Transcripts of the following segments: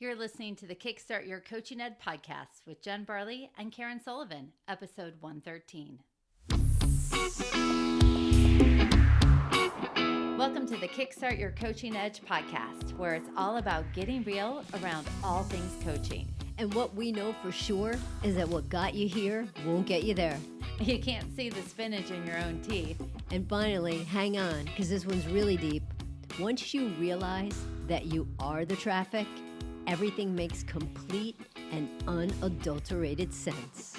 You're listening to the Kickstart Your Coaching Ed podcast with Jenn Barley and Karen Sullivan, episode 113. Welcome to the Kickstart Your Coaching Edge podcast, where it's all about getting real around all things coaching. And what we know for sure is that what got you here won't get you there. You can't see the spinach in your own teeth. And finally, hang on, because this one's really deep. Once you realize that you are the traffic, everything makes complete and unadulterated sense.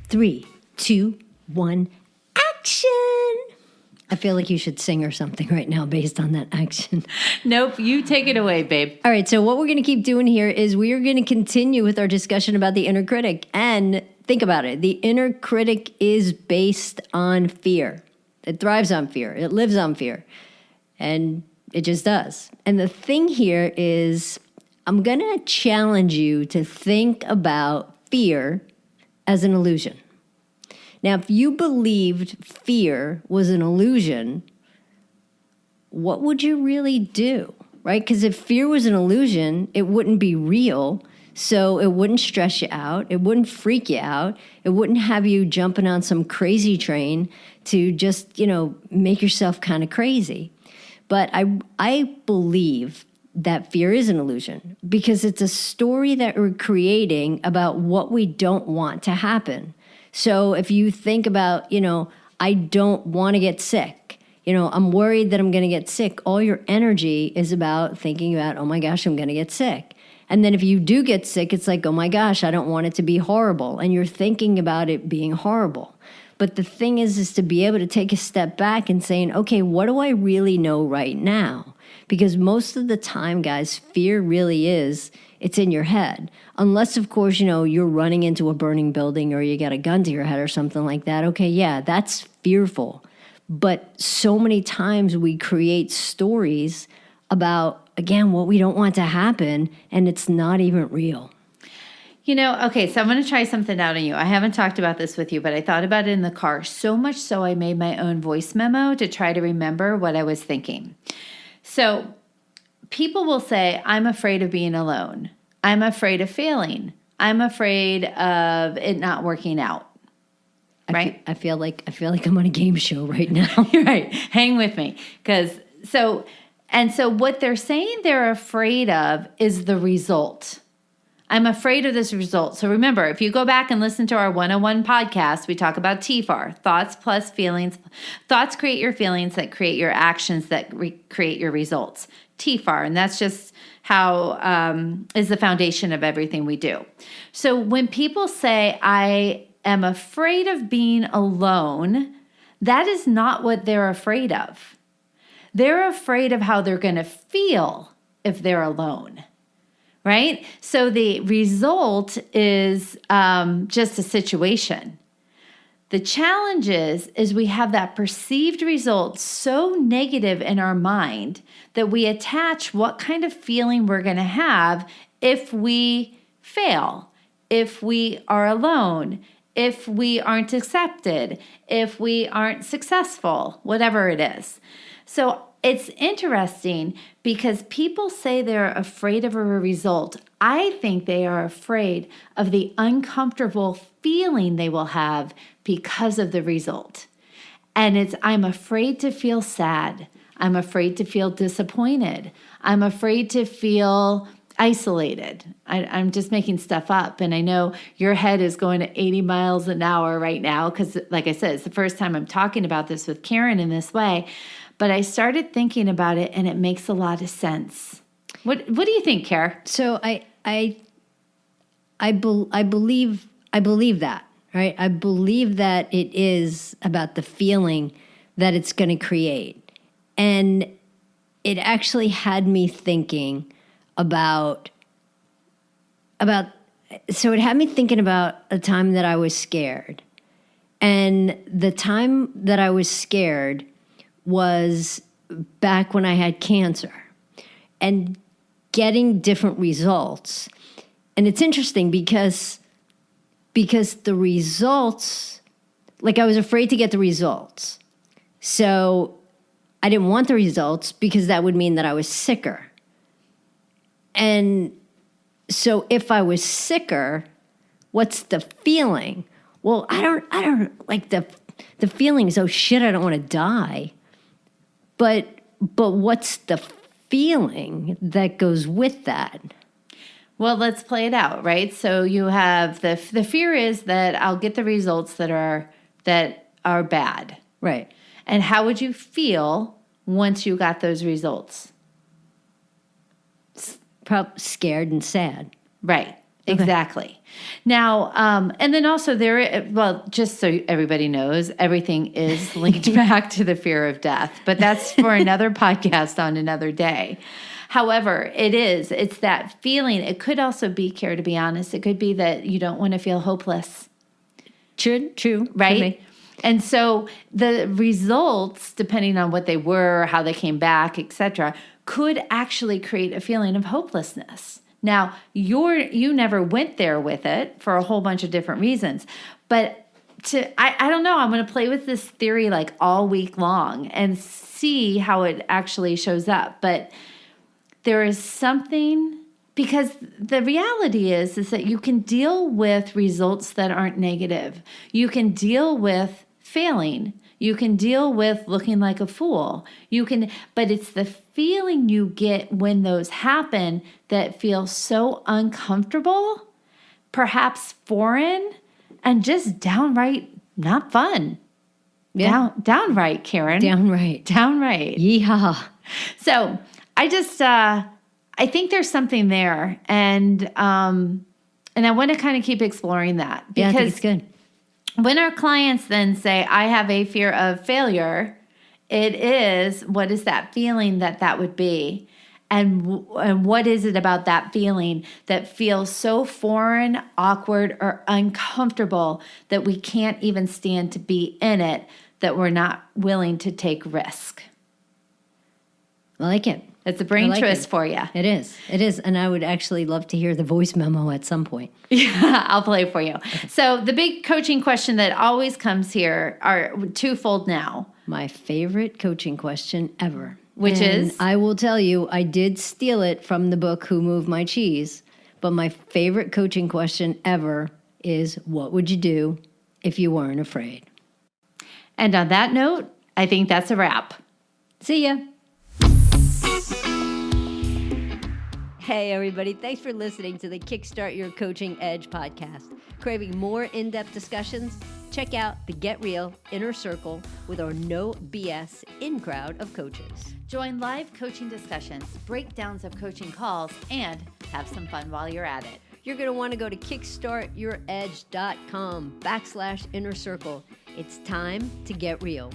Three, two, one, action! I feel like you should sing or something right now based on that action. Nope, you take it away, babe. All right, so what we're going to keep doing here is we are going to continue with our discussion about the inner critic. And think about it. The inner critic is based on fear. It thrives on fear. It lives on fear. And it just does. And the thing here is I'm going to challenge you to think about fear as an illusion. Now, if you believed fear was an illusion, what would you really do, right? Because if fear was an illusion, it wouldn't be real. So it wouldn't stress you out. It wouldn't freak you out. It wouldn't have you jumping on some crazy train to just, make yourself kind of crazy. But I believe that fear is an illusion because it's a story that we're creating about what we don't want to happen. So if you think about, I don't want to get sick. I'm worried that I'm going to get sick. All your energy is about thinking about, oh my gosh, I'm going to get sick. And then if you do get sick, it's like, oh my gosh, I don't want it to be horrible. And you're thinking about it being horrible. But the thing is to be able to take a step back and saying, okay, what do I really know right now? Because most of the time, guys, fear really it's in your head. Unless, of course, you're running into a burning building or you got a gun to your head or something like that. Okay, yeah, that's fearful. But so many times we create stories about, again, what we don't want to happen, and it's not even real. Okay, so I'm going to try something out on you. I haven't talked about this with you, but I thought about it in the car so much so I made my own voice memo to try to remember what I was thinking. So people will say, I'm afraid of being alone. I'm afraid of failing. I'm afraid of it not working out. Right? I feel like I'm on a game show right now. You're right. Hang with me. So what they're saying they're afraid of is the result. I'm afraid of this result. So remember, if you go back and listen to our 101 podcast, we talk about TFAR, thoughts plus feelings. Thoughts create your feelings that create your actions that create your results. TFAR, and that's just how is the foundation of everything we do. So when people say, I am afraid of being alone, that is not what they're afraid of. They're afraid of how they're going to feel if they're alone. Right? So the result is just a situation. The challenge is we have that perceived result so negative in our mind that we attach what kind of feeling we're going to have if we fail, if we are alone, if we aren't accepted, if we aren't successful, whatever it is. So it's interesting because people say they're afraid of a result. I think they are afraid of the uncomfortable feeling they will have because of the result. And I'm afraid to feel sad. I'm afraid to feel disappointed. I'm afraid to feel isolated. I'm just making stuff up. And I know your head is going to 80 miles an hour right now because, like I said, it's the first time I'm talking about this with Karen in this way. But I started thinking about it, and it makes a lot of sense. What do you think, Kara? So I believe that, right? I believe that it is about the feeling that it's going to create, and it actually had me thinking about. So it had me thinking about a time that I was scared, and the time that I was scared was back when I had cancer and getting different results. And it's interesting because the results, like I was afraid to get the results. So I didn't want the results because that would mean that I was sicker. And so if I was sicker, what's the feeling? Well, I don't like the feeling is, oh shit, I don't want to die. But what's the feeling that goes with that? Well, let's play it out, right? So you have the fear is that I'll get the results that are bad. Right. And how would you feel once you got those results? Probably scared and sad. Right. Exactly. Now, and then also just so everybody knows, everything is linked back to the fear of death, but that's for another podcast on another day. However, it's that feeling. It could also be, Kara, to be honest, it could be that you don't want to feel hopeless. True. Right? And so the results, depending on what they were, how they came back, etc., could actually create a feeling of hopelessness. Now, you never went there with it for a whole bunch of different reasons, but I don't know. I'm going to play with this theory like all week long and see how it actually shows up. But there is something, because the reality is that you can deal with results that aren't negative. You can deal with failing. You can deal with looking like a fool. But it's the feeling you get when those happen that feels so uncomfortable, perhaps foreign, and just downright not fun. Yeah. Downright, Karen. Downright. Yeehaw. So I think there's something there, and I want to kind of keep exploring that, because I think it's good. When our clients then say, I have a fear of failure, it is, what is that feeling that would be? And what is it about that feeling that feels so foreign, awkward, or uncomfortable that we can't even stand to be in it, that we're not willing to take risk? I like it. It's a brain twist for you. It is. And I would actually love to hear the voice memo at some point. Yeah, I'll play for you. So the big coaching question that always comes here are twofold now. My favorite coaching question ever. Which is? I will tell you, I did steal it from the book Who Moved My Cheese. But my favorite coaching question ever is, what would you do if you weren't afraid? And on that note, I think that's a wrap. See ya. Hey, everybody. Thanks for listening to the Kickstart Your Coaching Edge podcast. Craving more in-depth discussions? Check out the Get Real Inner Circle with our no BS in-crowd of coaches. Join live coaching discussions, breakdowns of coaching calls, and have some fun while you're at it. You're going to want to go to kickstartyouredge.com/inner circle. It's time to get real.